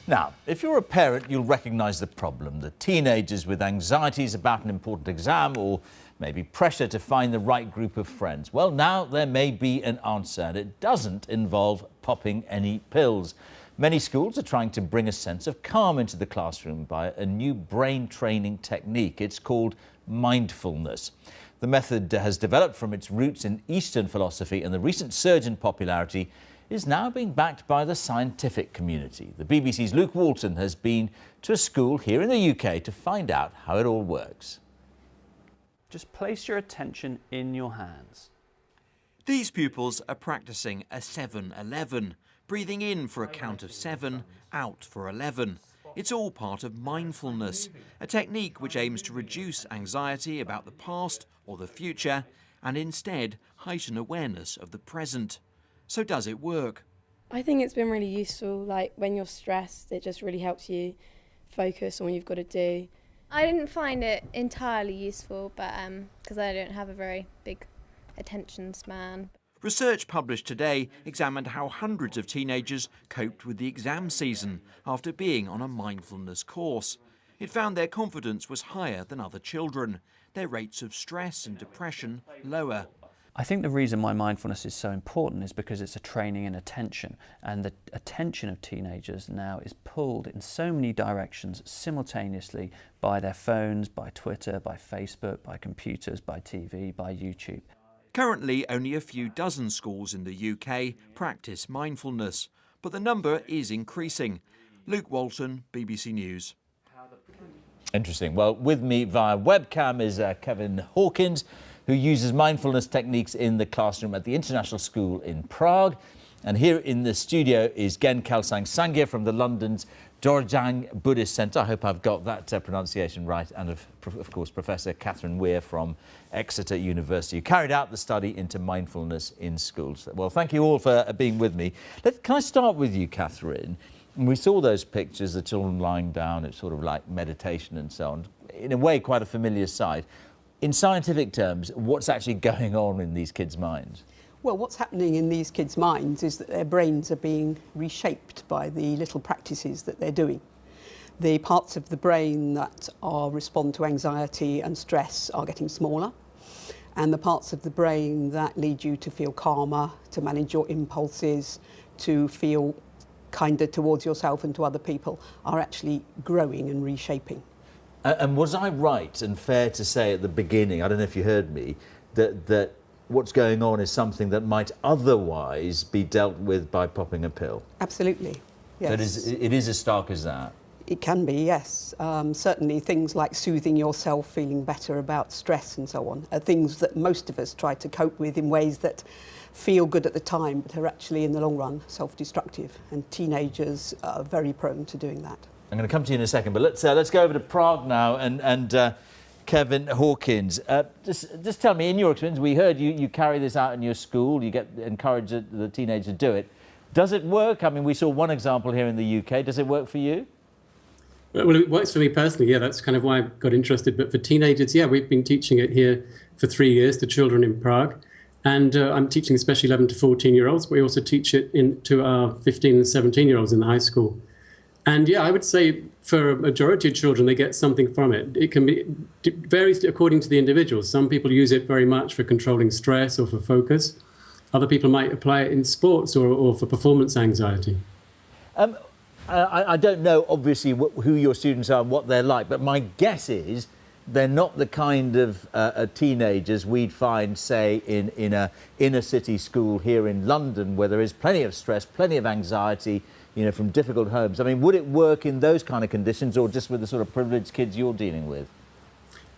Now, if you're a parent, you'll recognise the problem. The teenagers with anxieties about an important exam or maybe pressure to find the right group of friends. Well, now there may be an answer, and it doesn't involve popping any pills. Many schools are trying to bring a sense of calm into the classroom by a new brain training technique. It's called mindfulness. The method has developed from its roots in Eastern philosophy, and the recent surge in popularity is now being backed by the scientific community. The BBC's Luke Walton has been to a school here in the UK to find out how it all works. Just place your attention in your hands. These pupils are practicing a 7-11, breathing in for a count of 7, out for 11. It's all part of mindfulness, a technique which aims to reduce anxiety about the past or the future and instead heighten awareness of the present. So does it work? I think it's been really useful. Like when you're stressed, it just really helps you focus on what you've got to do. I didn't find it entirely useful, but because I don't have a very big attention span. Research published today examined how hundreds of teenagers coped with the exam season after being on a mindfulness course. It found their confidence was higher than other children, their rates of stress and depression lower. I think the reason why mindfulness is so important is because it's a training in attention, and the attention of teenagers now is pulled in so many directions simultaneously by their phones, by Twitter, by Facebook, by computers, by TV, by YouTube. Currently, only a few dozen schools in the UK practice mindfulness, but the number is increasing. Luke Walton, BBC News. Interesting. Well, with me via webcam is Kevin Hawkins, who uses mindfulness techniques in the classroom at the International School in Prague. And here in the studio is Gen Kelsang Sangye from the London's Dorjang Buddhist Centre. I hope I've got that pronunciation right. And of course, Professor Catherine Weir from Exeter University, who carried out the study into mindfulness in schools. Well, thank you all for being with me. Can I start with you, Catherine? We saw those pictures, the children lying down, it's sort of like meditation and so on. In a way, quite a familiar sight. In scientific terms, what's actually going on in these kids' minds? Well, what's happening in these kids' minds is that their brains are being reshaped by the little practices that they're doing. The parts of the brain that respond to anxiety and stress are getting smaller, and the parts of the brain that lead you to feel calmer, to manage your impulses, to feel kinder towards yourself and to other people are actually growing and reshaping. And was I right and fair to say at the beginning, I don't know if you heard me, that what's going on is something that might otherwise be dealt with by popping a pill? Absolutely, yes. So it is as stark as that? It can be, yes. Certainly things like soothing yourself, feeling better about stress and so on, are things that most of us try to cope with in ways that feel good at the time, but are actually in the long run self-destructive. And teenagers are very prone to doing that. I'm going to come to you in a second, but let's go over to Prague now and Kevin Hawkins. Just tell me, in your experience, we heard you carry this out in your school, you encourage the teenagers to do it. Does it work? I mean, we saw one example here in the UK. Does it work for you? Well, it works for me personally, yeah, that's kind of why I got interested. But for teenagers, yeah, we've been teaching it here for 3 years to children in Prague. And I'm teaching especially 11 to 14-year-olds. We also teach it to our 15 and 17-year-olds in the high school. And yeah, I would say for a majority of children, they get something from it. It can be varies according to the individual. Some people use it very much for controlling stress or for focus. Other people might apply it in sports or for performance anxiety. I don't know, obviously, who your students are and what they're like, but my guess is they're not the kind of teenagers we'd find, say, in a inner city school here in London, where there is plenty of stress, plenty of anxiety, you know, from difficult homes. I mean, would it work in those kind of conditions or just with the sort of privileged kids you're dealing with?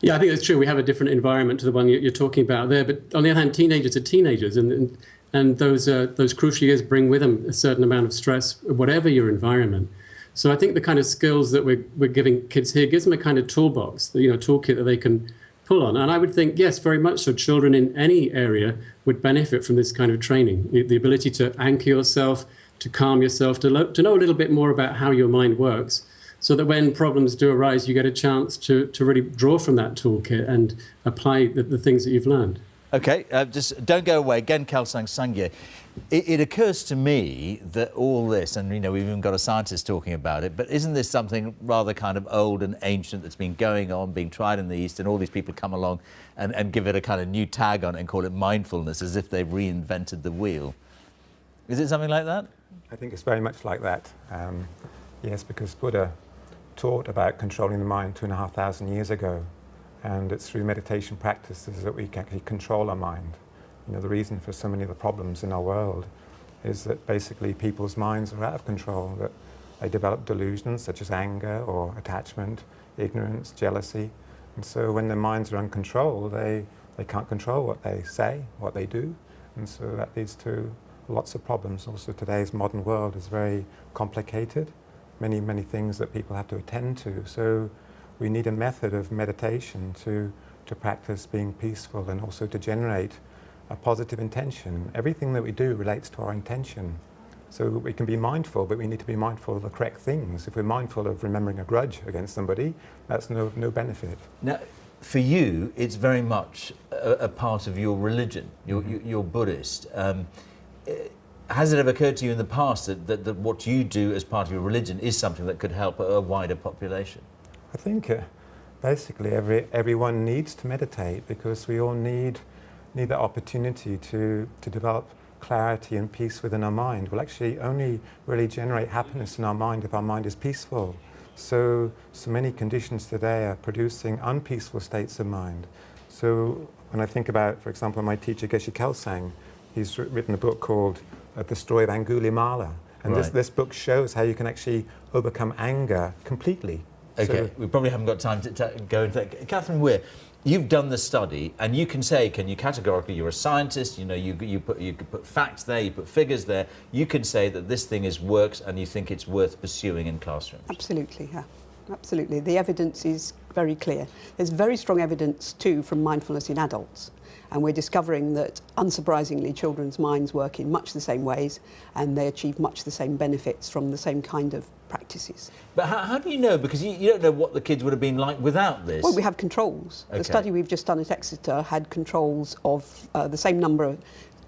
Yeah, I think that's true. We have a different environment to the one you're talking about there. But on the other hand, teenagers are teenagers, and those crucial years bring with them a certain amount of stress, whatever your environment. So I think the kind of skills that we're giving kids here gives them a kind of toolbox, toolkit that they can pull on. And I would think, yes, very much so, children in any area would benefit from this kind of training. The ability to anchor yourself, to calm yourself, to know a little bit more about how your mind works, so that when problems do arise, you get a chance to really draw from that toolkit and apply the things that you've learned. OK, just don't go away. Gen Kelsang Sangye. It occurs to me that all this, and we've even got a scientist talking about it, but isn't this something rather kind of old and ancient that's been going on, being tried in the East, and all these people come along and give it a kind of new tag on it and call it mindfulness, as if they've reinvented the wheel? Is it something like that? I think it's very much like that. Yes, because Buddha taught about controlling the mind 2,500 years ago, and it's through meditation practices that we can actually control our mind. The reason for so many of the problems in our world is that basically people's minds are out of control, that they develop delusions such as anger or attachment, ignorance, jealousy. And so when their minds are uncontrolled, they can't control what they say, what they do, and so that leads to lots of problems. Also, today's modern world is very complicated, many things that people have to attend to. So we need a method of meditation to practice being peaceful and also to generate a positive intention. Everything that we do relates to our intention. So we can be mindful, but we need to be mindful of the correct things. If we're mindful of remembering a grudge against somebody, that's no benefit. Now, for you, it's very much a part of your religion. You're Buddhist. Has it ever occurred to you in the past that what you do as part of your religion is something that could help a wider population? I think basically everyone needs to meditate, because we all need the opportunity to develop clarity and peace within our mind. We'll actually only really generate happiness in our mind if our mind is peaceful. So many conditions today are producing unpeaceful states of mind. So when I think about, for example, my teacher Geshe Kelsang, he's written a book called The Story of Angulimala. And right. this book shows how you can actually overcome anger completely. Okay, So, we probably haven't got time to go into that. Catherine Weir, you've done the study, and you can categorically, you're a scientist, you put facts there, you put figures there, you can say that this thing works and you think it's worth pursuing in classrooms. Absolutely, yeah. Absolutely. The evidence is very clear. There's very strong evidence too from mindfulness in adults. And we're discovering that, unsurprisingly, children's minds work in much the same ways, and they achieve much the same benefits from the same kind of practices. But how do you know? Because you don't know what the kids would have been like without this. Well, we have controls. Okay. The study we've just done at Exeter had controls of the same number.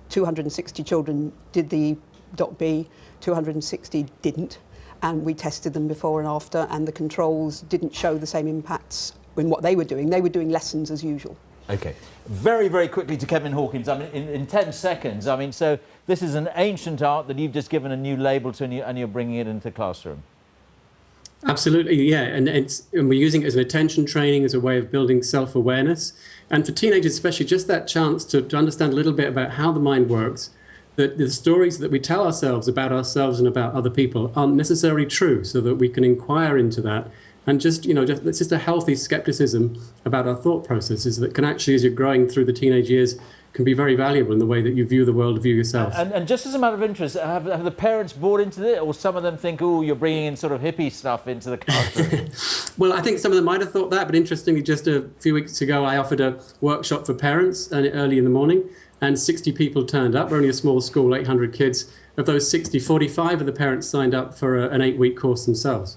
260 children did the Doc B, 260 didn't. And we tested them before and after, and the controls didn't show the same impacts in what they were doing. They were doing lessons as usual. Okay. Very, very quickly to Kevin Hawkins. I mean, in 10 seconds. I mean, so this is an ancient art that you've just given a new label to, and you're bringing it into the classroom. Absolutely, yeah. And we're using it as an attention training, as a way of building self-awareness. And for teenagers especially, just that chance to understand a little bit about how the mind works, that the stories that we tell ourselves about ourselves and about other people aren't necessarily true, so that we can inquire into that. And it's just a healthy skepticism about our thought processes that can actually, as you're growing through the teenage years, can be very valuable in the way that you view the world, view yourself. And just as a matter of interest, have the parents bought into it, or some of them think, oh, you're bringing in sort of hippie stuff into the classroom? Well, I think some of them might have thought that, but interestingly, just a few weeks ago, I offered a workshop for parents early in the morning, and 60 people turned up. We're only a small school, 800 kids. Of those 60, 45 of the parents signed up for an 8-week course themselves.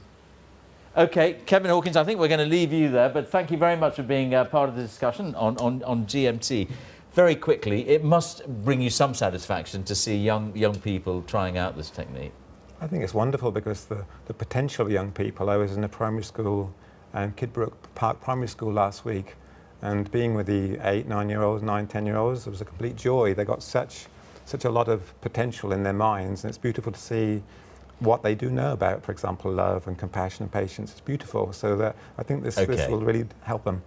Okay, Kevin Hawkins, I think we're going to leave you there, but thank you very much for being part of the discussion on GMT. Very quickly, it must bring you some satisfaction to see young people trying out this technique. I think it's wonderful, because the potential of young people. I was in a primary school, Kidbrooke Park Primary School last week, and being with the 8, 9-year-olds, 9, 10-year-olds, it was a complete joy. They got such a lot of potential in their minds, and it's beautiful to see what they do know about, for example, love and compassion and patience. It's beautiful. So that I think this will really help them.